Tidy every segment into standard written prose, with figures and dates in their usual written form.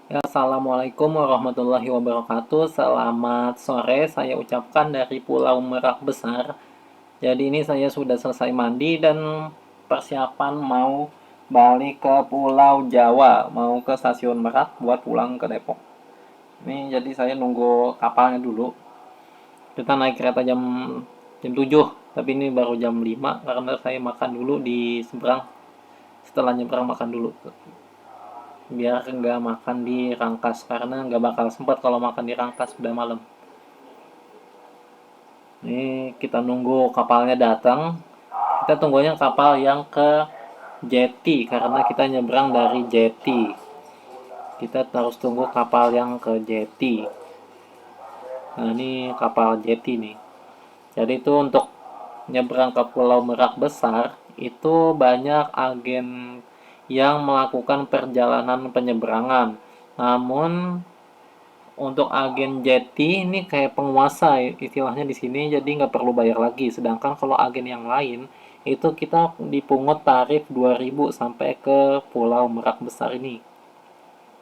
Ya, Assalamualaikum warahmatullahi wabarakatuh. Selamat sore, saya ucapkan dari Pulau Merak Besar. Jadi ini saya sudah selesai mandi dan persiapan mau balik ke Pulau Jawa, mau ke stasiun Merak buat pulang ke Depok. Ini jadi saya nunggu kapalnya dulu. Kita naik kereta jam jam 7, tapi ini baru jam 5 karena saya makan dulu di seberang. Setelah nyebrang makan dulu, biar nggak makan di Rangkas karena nggak bakal sempat kalau makan di Rangkas udah malam. Ini kita nunggu kapalnya datang. Kita tunggunya kapal yang ke Jetty karena kita nyebrang dari Jetty. Kita terus tunggu kapal yang ke Jetty. Nah, ini kapal Jetty nih. Jadi itu untuk nyebrang ke Pulau Merak Besar itu banyak agen yang melakukan perjalanan penyeberangan. Namun untuk agen Jetty ini kayak penguasa istilahnya di sini, jadi nggak perlu bayar lagi. Sedangkan kalau agen yang lain itu kita dipungut tarif 2.000 sampai ke Pulau Merak Besar ini.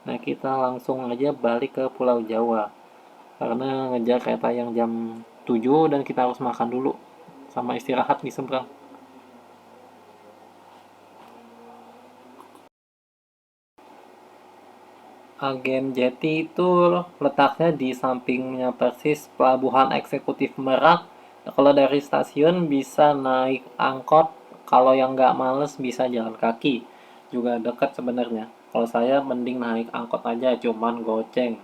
Nah, kita langsung aja balik ke Pulau Jawa karena ngejar kereta yang jam 7 dan kita harus makan dulu sama istirahat di seberang. Agen Jetty itu letaknya di sampingnya persis Pelabuhan Eksekutif Merak. Kalau dari stasiun bisa naik angkot, kalau yang nggak males bisa jalan kaki. Juga dekat sebenarnya. Kalau saya mending naik angkot aja, cuman goceng.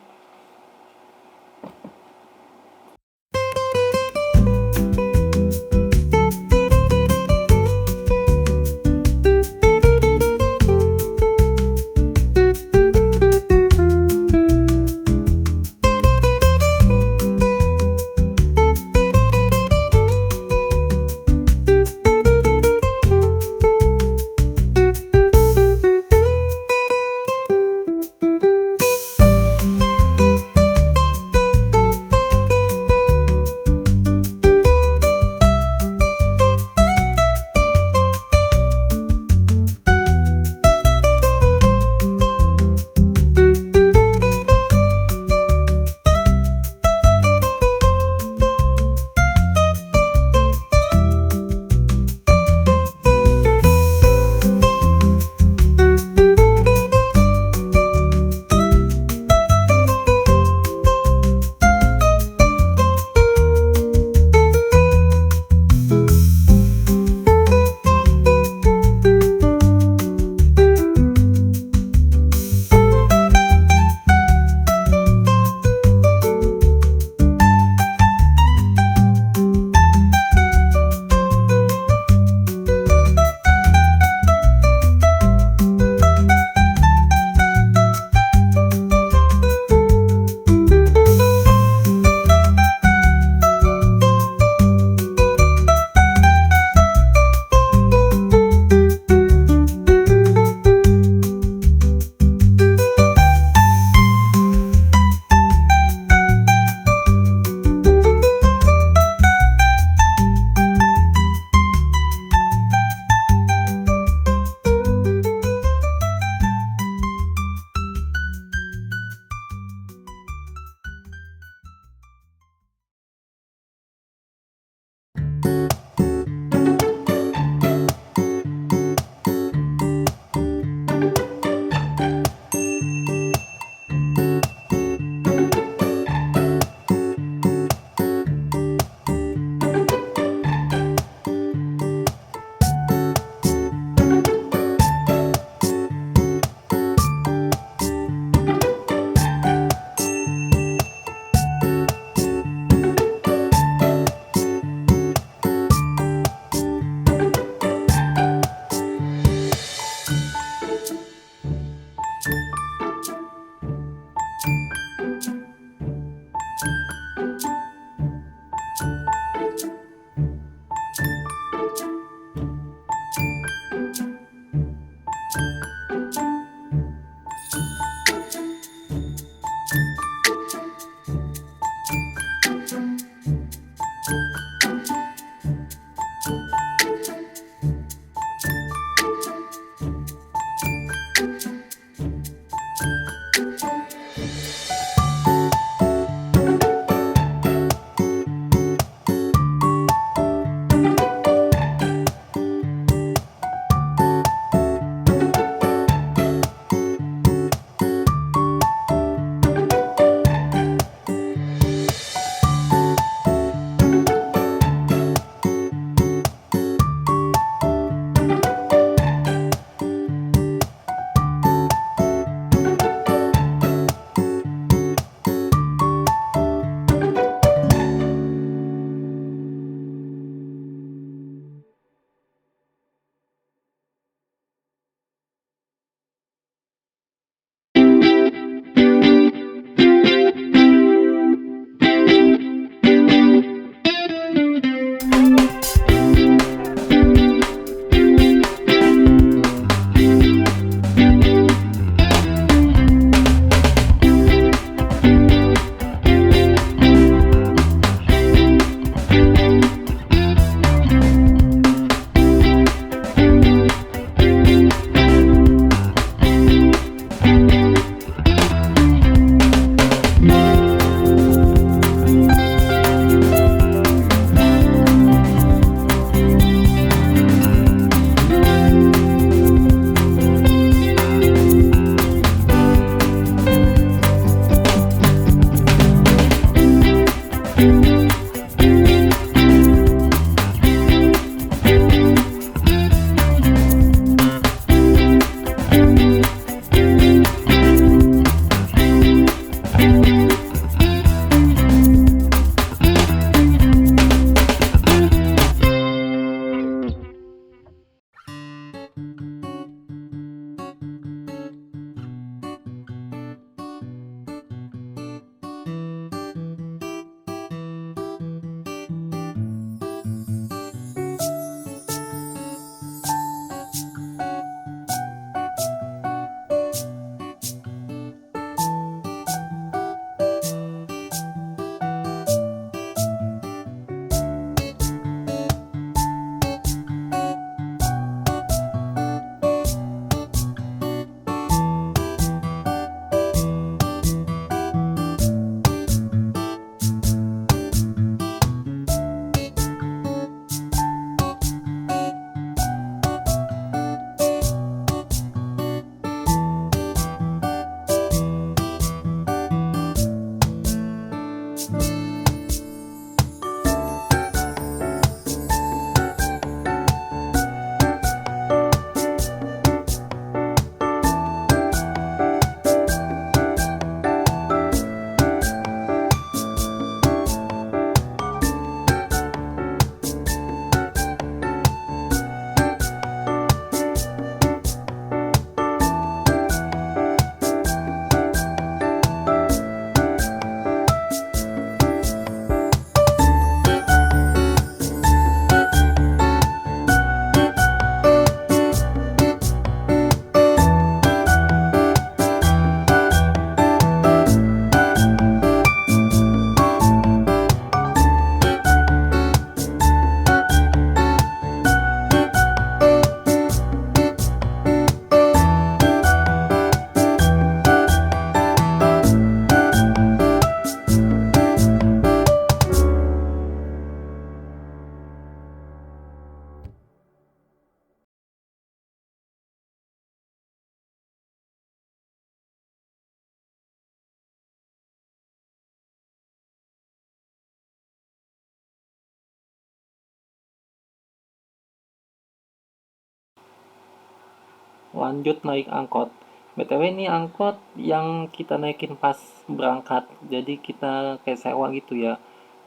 lanjut naik angkot. BTW ini angkot yang kita naikin pas berangkat, jadi kita kayak sewa gitu ya.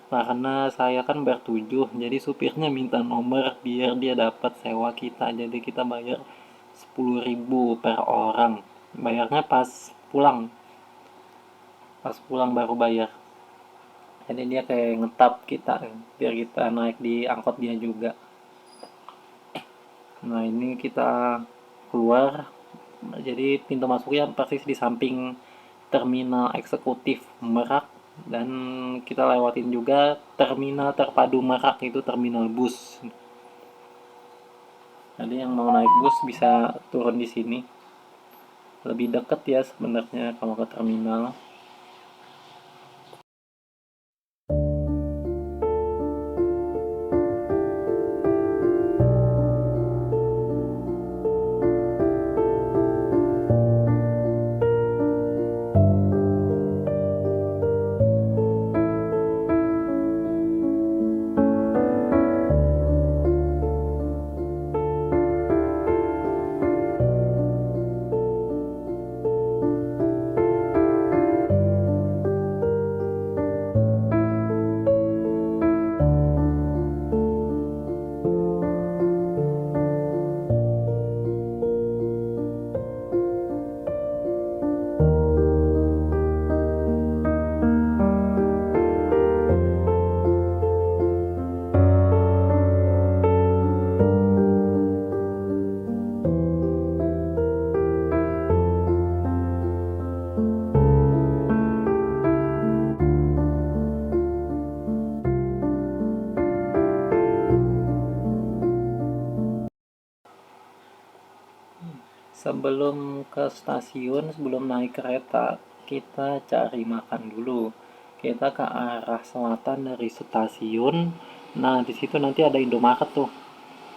Karena saya kan bertujuh, jadi supirnya minta nomor biar dia dapat sewa kita. Jadi kita bayar 10.000 per orang. Bayarnya pas pulang baru bayar. Jadi dia kayak ngetap kita biar kita naik di angkot dia juga. Nah ini kita keluar, jadi pintu masuknya persis di samping terminal eksekutif Merak, dan kita lewatin juga terminal terpadu Merak, itu terminal bus. Jadi yang mau naik bus bisa turun di sini. Lebih deket ya sebenarnya kalau ke terminal. Sebelum ke stasiun, sebelum naik kereta, kita cari makan dulu. Kita ke arah selatan dari stasiun. Nah, di situ nanti ada Indomaret tuh.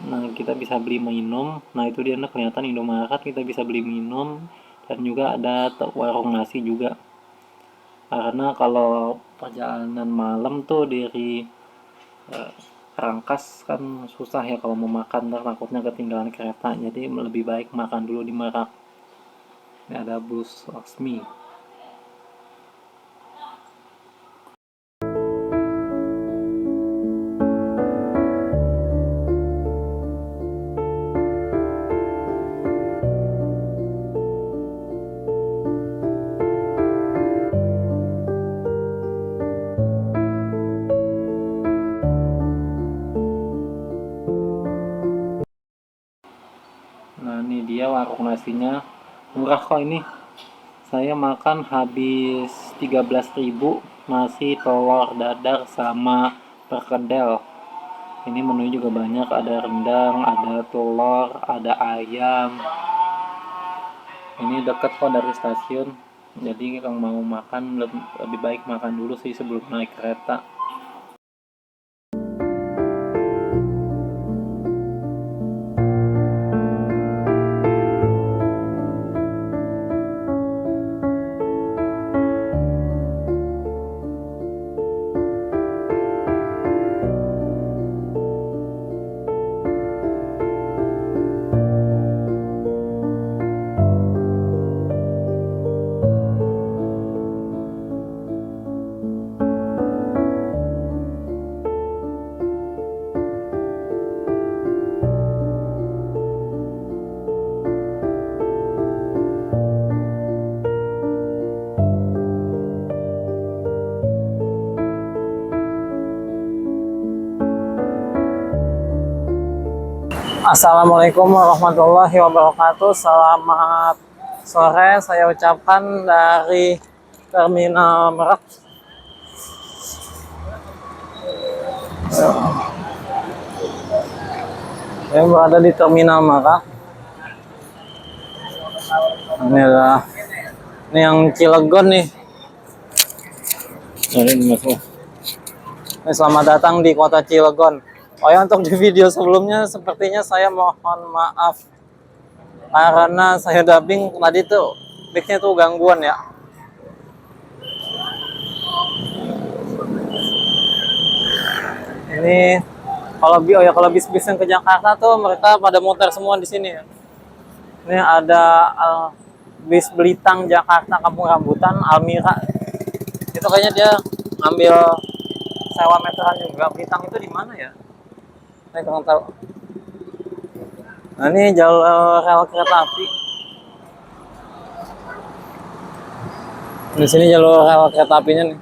Nah, kita bisa beli minum. Nah, itu dia kelihatan Indomaret, kita bisa beli minum, dan juga ada warung nasi juga. Karena kalau perjalanan malam tuh dari eh, Rangkas kan susah ya kalau mau makan, ntar takutnya ketinggalan kereta. Jadi lebih baik makan dulu di Merak. Ini ada bus Laksmi. Nah ini dia warung nasinya, murah kok ini. Saya makan habis 13.000 nasi telur dadar sama perkedel. Ini menunya juga banyak, ada rendang, ada telur, ada ayam. Ini deket kok dari stasiun. Jadi kalau mau makan lebih baik makan dulu sih sebelum naik kereta. Assalamualaikum warahmatullahi wabarakatuh. Selamat sore saya ucapkan dari Terminal Merak. Saya berada di Terminal Merak. Ini yang Cilegon nih. Ini selamat datang di kota Cilegon. Oh ya, untuk di video sebelumnya sepertinya saya mohon maaf karena saya dubbing tadi tuh mic-nya tuh gangguan ya. Ini kalau bis-bis yang ke Jakarta tuh mereka pada muter semua di sini ya. Ini ada bis Belitang Jakarta Kampung Rambutan Almira. Itu kayaknya dia ngambil sewa meteran juga. Belitang itu di mana ya? Saya kurang tahu. Nah, ini jalur rel kereta api. Di sini jalur rel kereta apinya nih.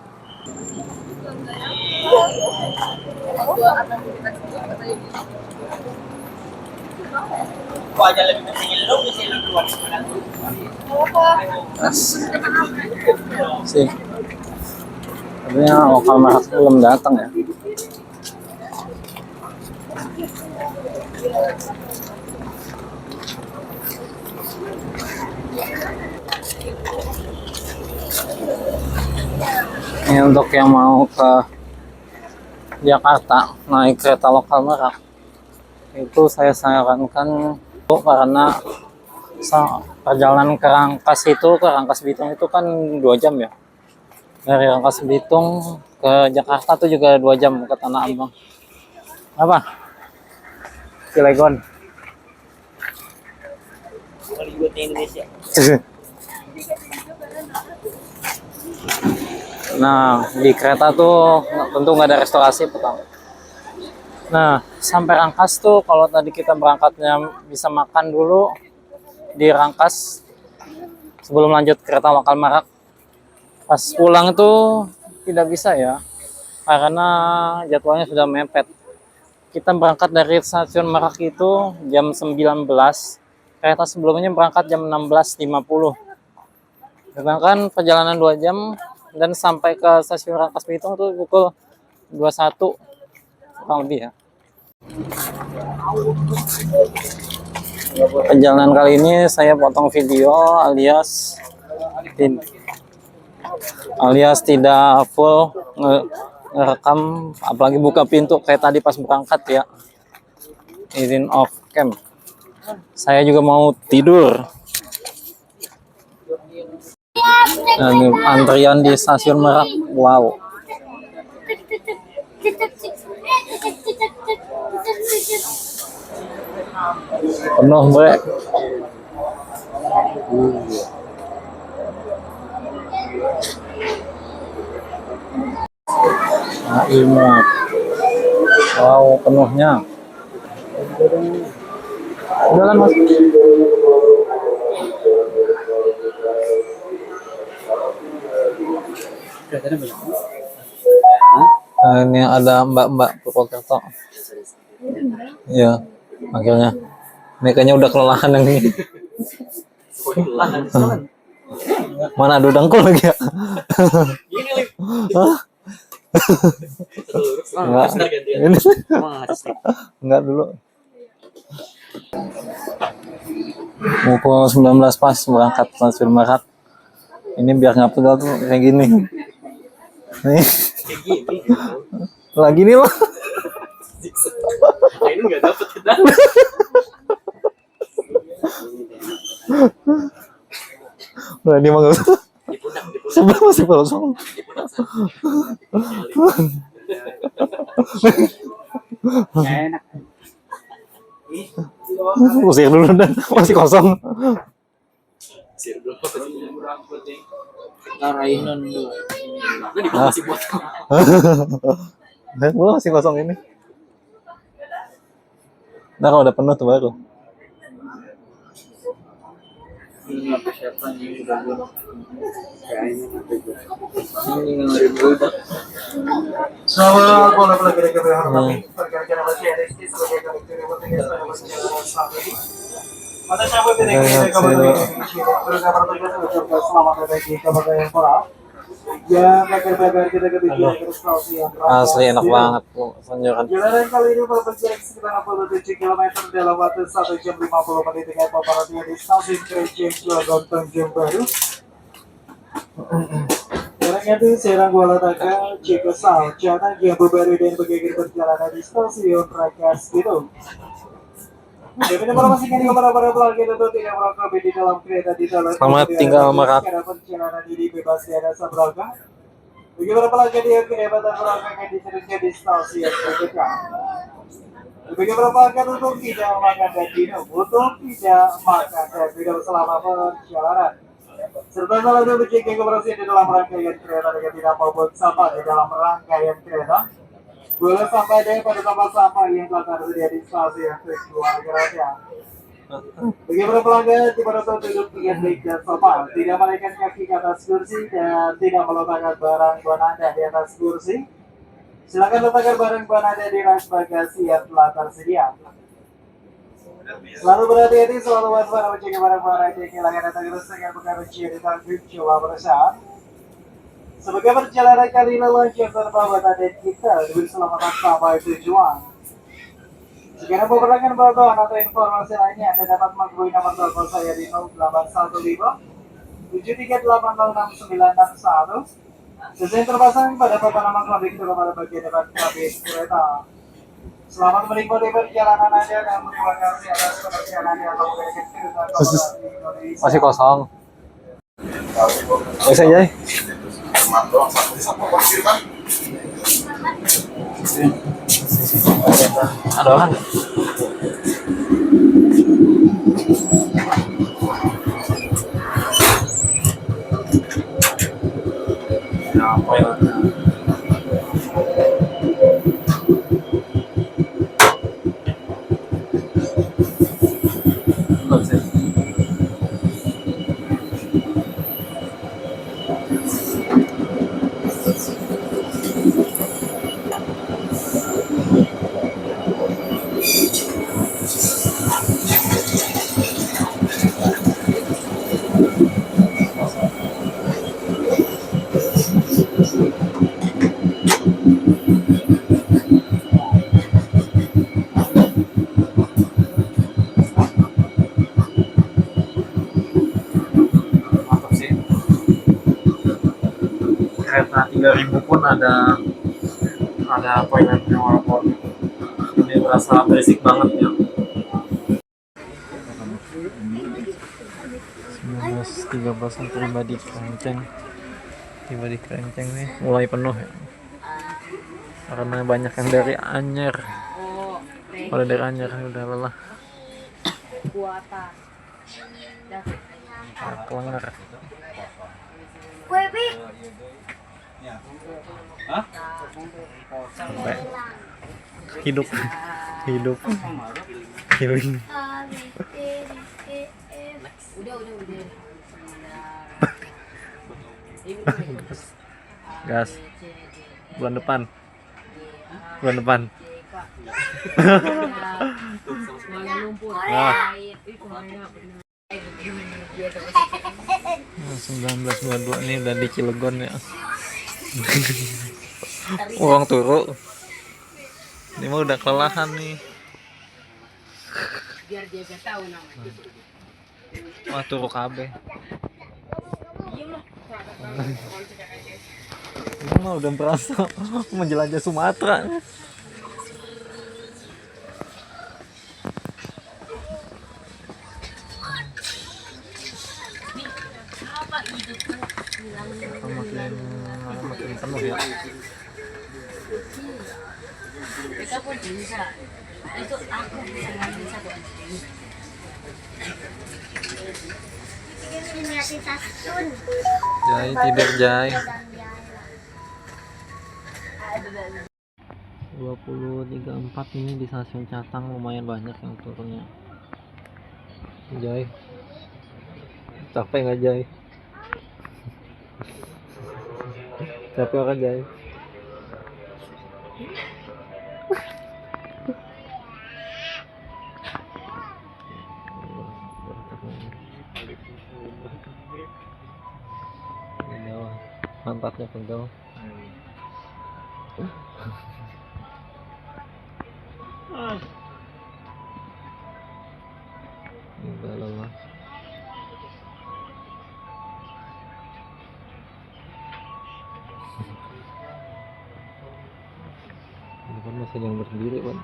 Sih. Sebenarnya lokal Marak belum datang ya. Ini untuk yang mau ke Jakarta naik kereta lokal Merak, itu saya sarankan karena perjalanan ke Rangkas Bitung itu kan 2 jam ya. Dari Rangkas Bitung ke Jakarta tuh juga 2 jam ke Tanah Abang. Apa? Cilegon. Indonesia. Nah, di kereta tuh tentu nggak ada restorasi pertama. Nah, sampai Rangkas tuh kalau tadi kita berangkatnya bisa makan dulu di Rangkas sebelum lanjut kereta lokal Merak. Pas pulang itu tidak bisa ya, karena jadwalnya sudah mepet. Kita berangkat dari stasiun Merak itu jam 19, kereta sebelumnya berangkat jam 16.50. Sedangkan perjalanan 2 jam dan sampai ke stasiun Rangkas Bitung itu pukul 21 kurang lebih ya. Perjalanan kali ini saya potong video alias tidak full ngerekam, apalagi buka pintu kayak tadi pas berangkat ya. Izin off cam. Saya juga mau tidur. Nah, ini antrian di stasiun Merak. Wow. Penuh, Bre. Nah, ini. Wow, penuhnya. Jalan, Mas. Nah, ini ada mbak-mbak Purwokerto. Iya, akhirnya. Ini kayaknya udah kelelahan yang ini. Mana ada dengkul lagi ya? Enggak. Enggak dulu. Pukul 19 pas berangkat stasiun Merak. Ini biar nggak pegal tuh kayak gini. Nih. Lagi nih loh. Ini nggak dapet kita. Udah ini mah sebelah masih kosong. Enak. Usir dulu dan masih kosong. Usir dulu. Tarainan dulu. Ini masih kosong. Masih kosong ini. Nah kalau udah penuh tuh baru. Ini persiapan ini udah belum. Kayaknya nanti gue. Ini ngelarin dulu dah. Selamat malam lagi dari kami. Perkara-kara masih ada di sebagai karakter yang penting pada masyarakat saat ini. Pada sahabat dari kabar berkabar terbiasa ucapkan selamat datang di kabar yang koral. Ya, bagar-bagar kita kebijakan prestasi yang asli enak banget tuh sanjuran. Jalanan kali ini berjarak sekitar 67 km dalam waktu 1 jam 50 menit dengan paparannya di stasiun Kreceng Cilegon Tanjung Baru. Jaraknya itu Serang Kuala Taka, Cikesal, Jangan yang baru dan bergeger perjalanan di stasiun Rangkas Bitung. Demi informasikan kepada para pelanggan untuk tidak merokok di dalam kereta di dalam. Selamat tinggal Merak. Perjalanan ini bebas tiada seberangkat. Bagi para pelanggan yang kedapatan merokok yang diteruskan di stasiun terdekat. Bagi perbankan untuk tidak makan dan minum, untuk tidak makan dan minum selama perjalanan. Serta selalu menjaga kebersihan di dalam rangkaian kereta dengan tidak membuang sampah di dalam rangkaian kereta. Boleh sampai deh pada tempat sampah yang telah tersedia di stasiun tujuan kereta. Bagi para pelanggan, diperlukan duduk dengan baik dan sopan, tidak menaikkan kaki ke atas kursi dan tidak meletakkan barang bawaan Anda di atas kursi. Silakan letakkan barang bawaan Anda di rak bagasi yang telah tersedia. Selalu berhati-hati, selalu waspada menjaga barang-barang Anda yang kehilangan atau rusak yang bukan mencium di tanggung jawab perusahaan. Sebagai perjalanan kali ini launching terbawa dan kita diberi selamatan sampai tujuan. Jika Anda memerlukan bantuan atau informasi lainnya, Anda dapat menghubungi nomor telepon saya di 0815 7380661. Sesuai terpasang pada papan nama kambing pada bagian depan kabin kereta. Selamat menikmati perjalanan Anda dan terima kasih atas kepercayaan Anda telah memberikan kereta kepada Indonesia. Masih kosong. Bisa Jay? Ada orang. Apa ya? Mantap sih. Kereta 3000 pun ada toiletnya walaupun ini berasa berisik banget ya. 19.13 tiba di Kerenceng. Tiba di Kerenceng nih mulai penuh ya. Karena banyak yang dari Anyer. Kalau dari Anyer udah lelah. Kelengar. Sampai hidup healing. Gas bulan depan nah. 1922 ini udah di Cilegon ya. Uang turu ini mah udah kelelahan nih. Biar dia gak tahu namanya. Wah turu kabeh. Ini mah udah berasa menjelajah Sumatera. Makin penuh ya. Mereka pun bisa. Itu aku bisa ngambil satu. Jai tidur Jai. 20.34 ini di stasiun Catang lumayan banyak yang turunnya. Jai capek nggak Jai? Capek kan Jai? Pantatnya pegel. Udah lelah. Ini kan masih yang berdiri kan.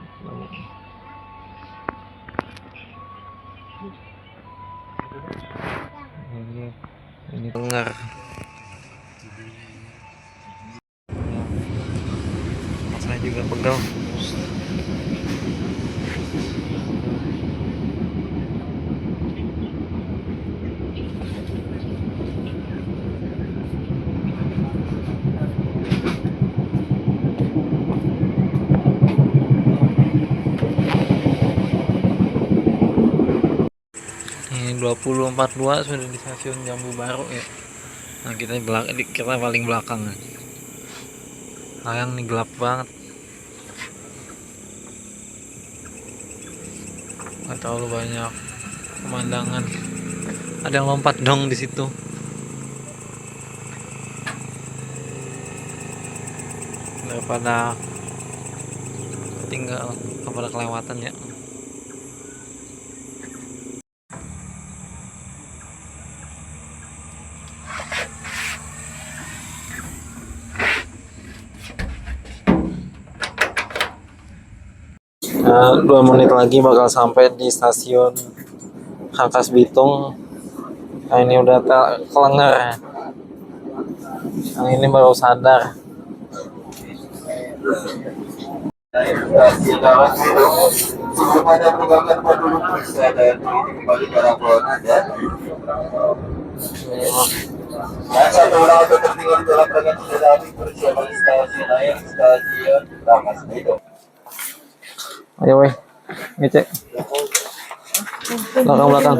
Ini dengar. Saya juga pegel. 20.42 sudah di stasiun Jambu Baru ya. Nah kita paling belakang. Sayang nih, gelap banget. Nggak terlalu banyak pemandangan. Ada yang lompat dong di situ. Daripada tinggal kepada kelewatan ya. Nah, 2 menit lagi bakal sampai di stasiun Rangkas Bitung. Nah, ini udah kelengar ya. Yang ini baru sadar. Sebelum ada perubahan penduduk bisa dan ini kembali ke laporan Anda. Dan satu orang itu tertinggal di dalam dengan sudah habis persiapan stasiun air stasiun Rangkas Bitung. Ayo weh, ngecek. Belakang.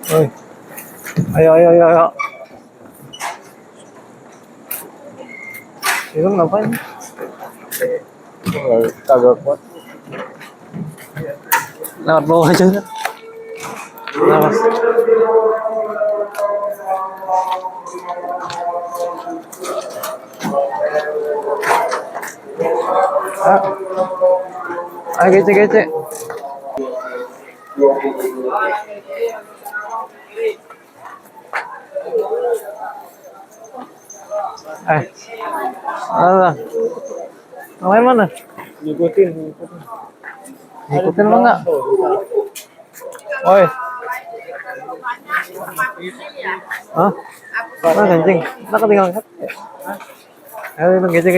Oi. Ayo. Itu ngapain? Kagak kuat. Lewat bawah aja kan? Nah, ayo gece. Alah. Yang mana? Ngikutin apa enggak? Oi. Hah? Mana kencing? Nak ketinggalan kan? Ayo gece.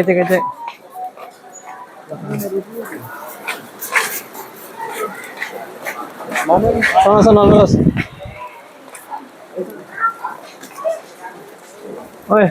Sana lurus. Oi.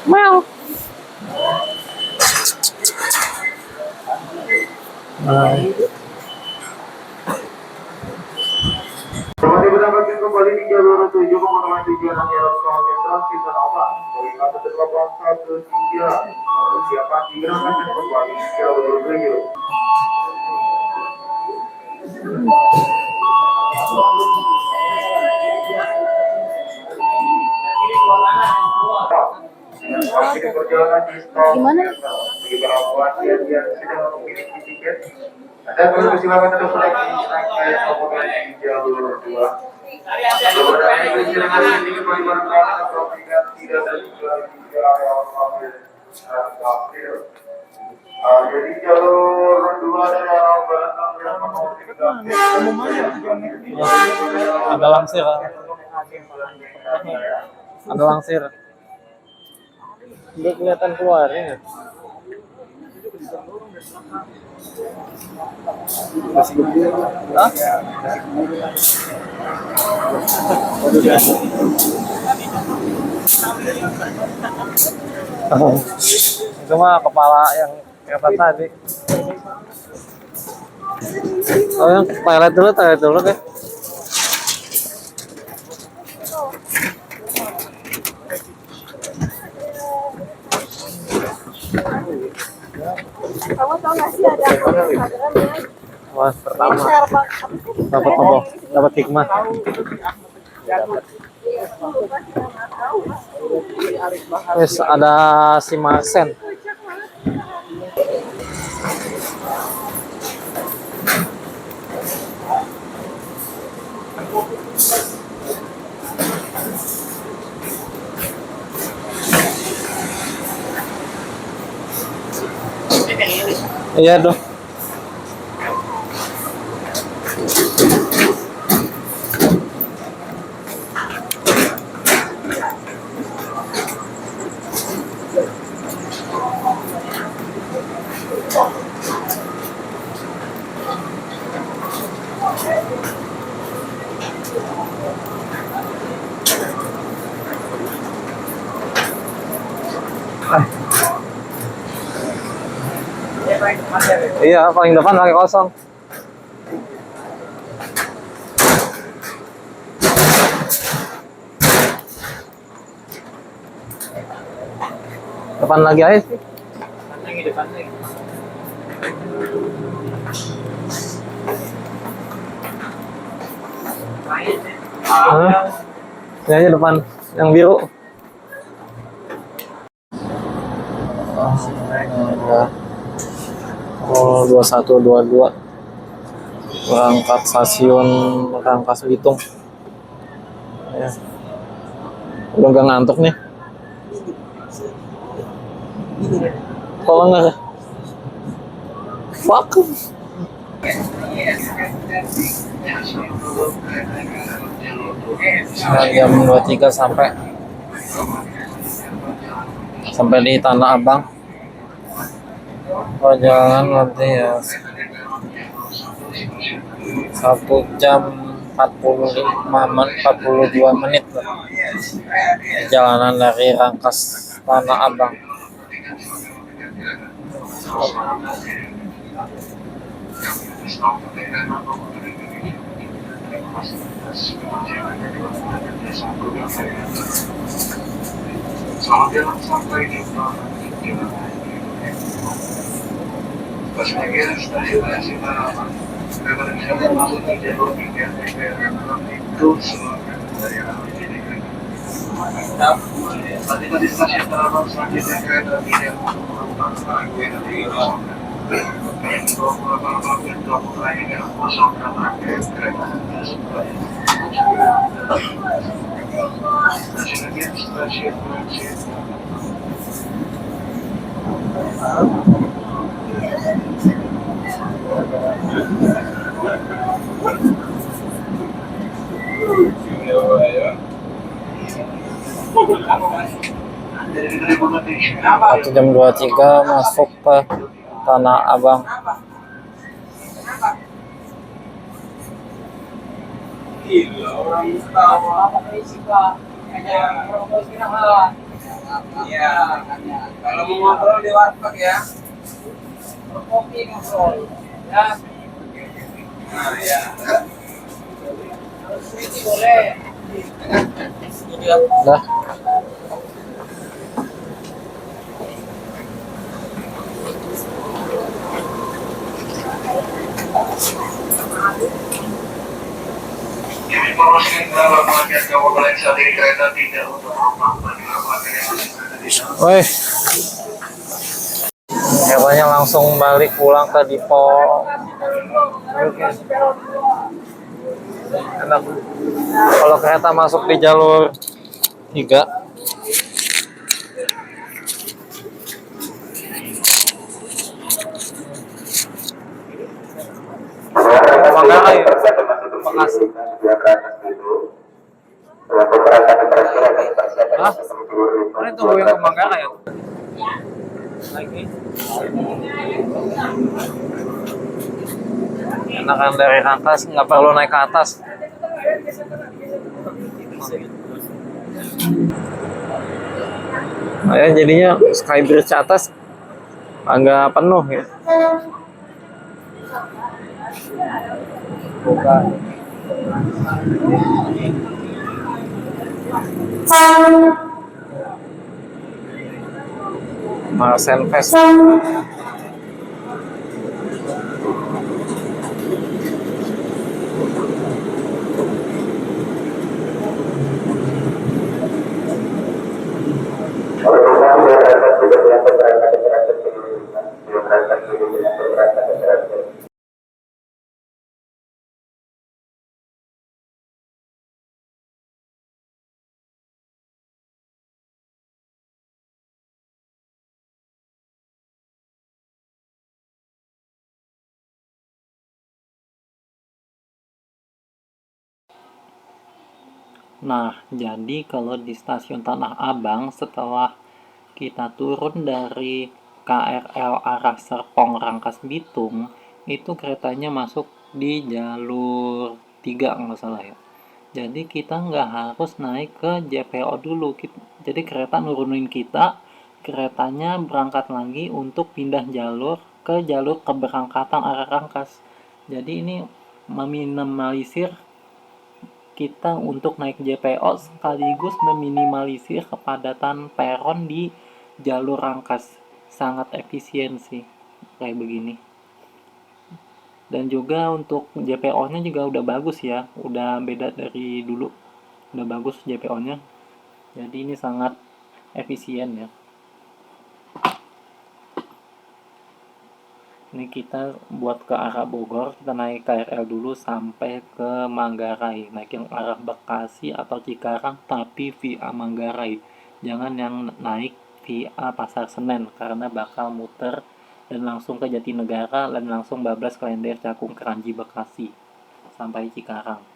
Meow. Kembali mendapatkan kembali di jalur 7 menuju tujuan Jalan Tol Sentral Cinta Nova. Melihat terdapat 1-3 siapa digerakkan kembali di jalur 7. Gimana? Yang sudah memiliki tiket. Anda perlu silakan terus naik di jalur 2. Jadi jalur 2 dari arah belakang Ada langsir. Udah kelihatan keluarnya. Hah? Itu mah kepala yang kereta tadi. Oh, yang toilet dulu deh. Kamu tau gak sih ada akun Instagram ya? Wah, pertama dapat hikmah. Wes ada si Marsen. Iya dong. Iya, paling depan lagi kosong. Depan lagi aja sih. Depan lagi. Hah? Ini aja depan, yang biru. Oh, 2122 berangkat stasiun Rangkas Bitung. Ya. Udah gak ngantuk nih. Kalau nggak, fuck. Nah, jam 23 sampai di Tanah Abang. Perjalanan nanti ya 1 jam 42 menit lah. Perjalanan dari Rangkas Tanah Abang. Jam 23 masuk ke Tanah Abang. Iya, kalau mau ngobrol di warteg ya. Kopi ngobrol. Ya. Nah, ya. Ini boleh. Dah. Woi, katanya langsung balik pulang ke Dipo. Enak. Kalau kereta masuk di jalur 3. Manggarai. Makasih. Hah? Mana tunggu yang ke Manggarai ya? Lagi. Enakan dari Rangkas, nggak perlu naik ke atas. Nah, ya, jadinya Skybridge atas agak penuh ya. Bukan. Marsen Fest. Nah, jadi kalau di stasiun Tanah Abang, setelah kita turun dari KRL arah Serpong Rangkas Bitung, itu keretanya masuk di jalur 3 nggak salah ya. Jadi kita nggak harus naik ke JPO dulu. Jadi kereta nurunin kita, keretanya berangkat lagi untuk pindah jalur ke jalur keberangkatan arah Rangkas. Jadi ini meminimalisir kita untuk naik JPO sekaligus meminimalisir kepadatan peron di jalur Rangkas. Sangat efisien sih kayak begini. Dan juga untuk JPO-nya juga udah bagus ya, udah beda dari dulu, udah bagus JPO-nya. Jadi ini sangat efisien ya. Ini kita buat ke arah Bogor, kita naik KRL dulu sampai ke Manggarai, naik yang arah Bekasi atau Cikarang tapi via Manggarai. Jangan yang naik via Pasar Senen karena bakal muter dan langsung ke Jatinegara dan langsung bablas Klender Cakung Keranji Bekasi sampai Cikarang.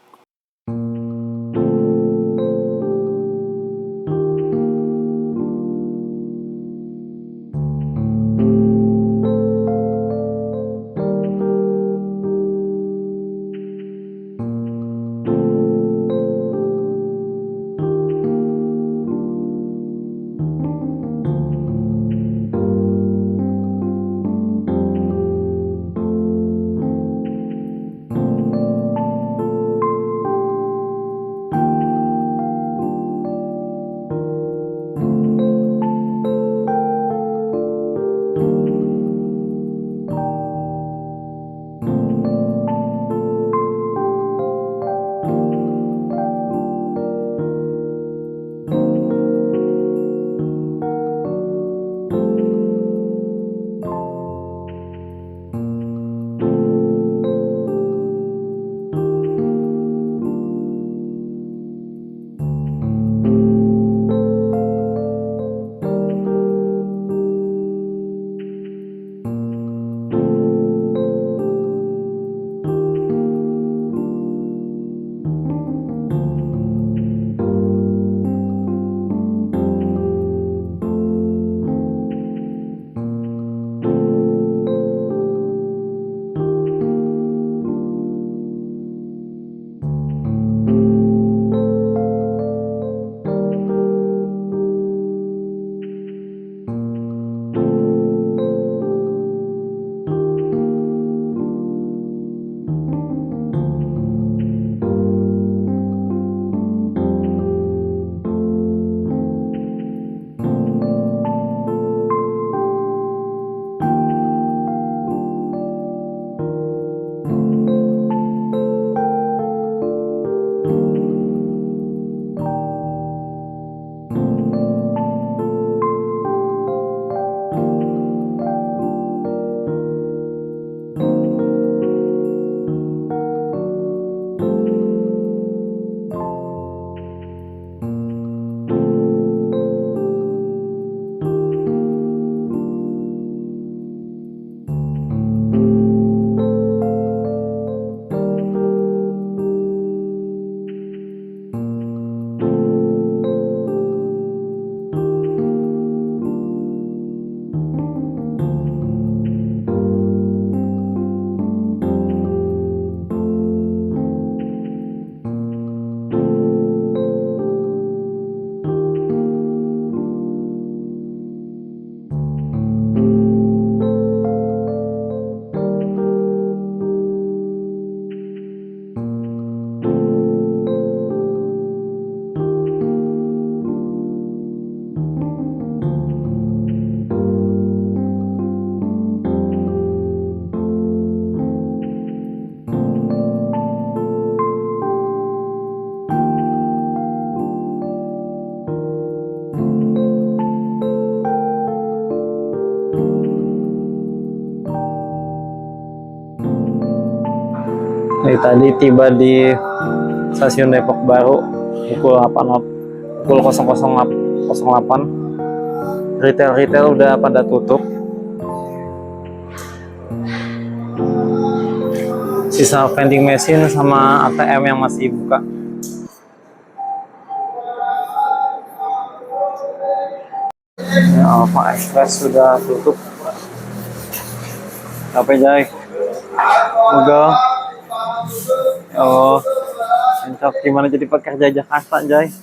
tadi tiba di stasiun Depok Baru pukul 00.08. Retail udah pada tutup. Sisa vending machine sama ATM yang masih buka. Ya, Alfa Express sudah tutup. Capek Jai. Enggak. Oh, encok gimana jadi pekerja Jakarta Jai?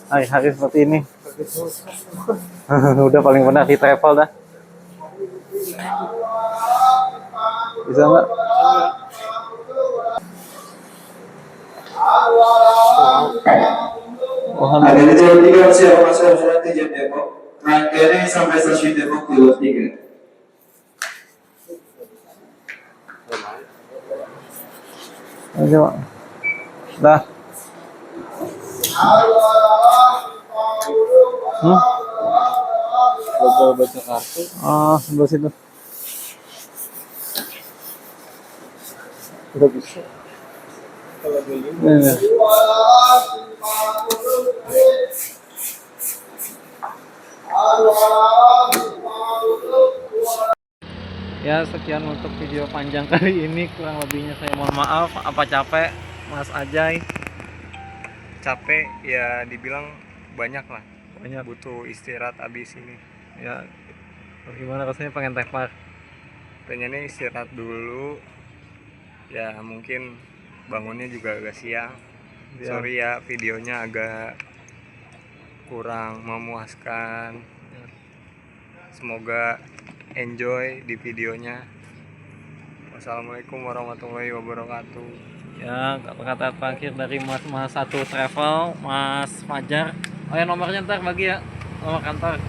Hari-hari seperti ini. Udah paling benar di travel dah. Bisa nggak? Ada di Jawa 3 siapa masuk surat tujuan Depok. Rangkaiannya sampai stasiun Depok di 3. Ayo, dah. Baca kartu. Ah, sebelah situ. Udah bisa. Kalau beli. Ini. Ya, sekian untuk video panjang kali ini. Kurang lebihnya saya mohon maaf. Apa capek, Mas Ajay? Capek ya, dibilang banyak lah, Banyak. butuh istirahat abis ini. Ya, gimana rasanya pengen tepar? Pengennya istirahat dulu ya, mungkin bangunnya juga agak siang. Ya. Sorry ya, videonya agak kurang memuaskan. Semoga enjoy di videonya. Wassalamualaikum warahmatullahi wabarakatuh. Ya, kata-kata terakhir dari Mas Satu Travel, Mas Fajar. Oh ya, nomornya ntar bagi ya, nomor kantor.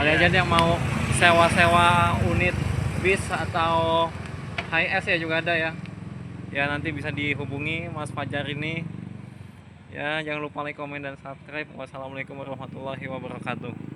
Ada aja yang mau sewa-sewa unit bis atau HiS ya juga ada ya. Ya, nanti bisa dihubungi Mas Fajar ini. Ya, jangan lupa like, komen, dan subscribe. Wassalamualaikum warahmatullahi wabarakatuh.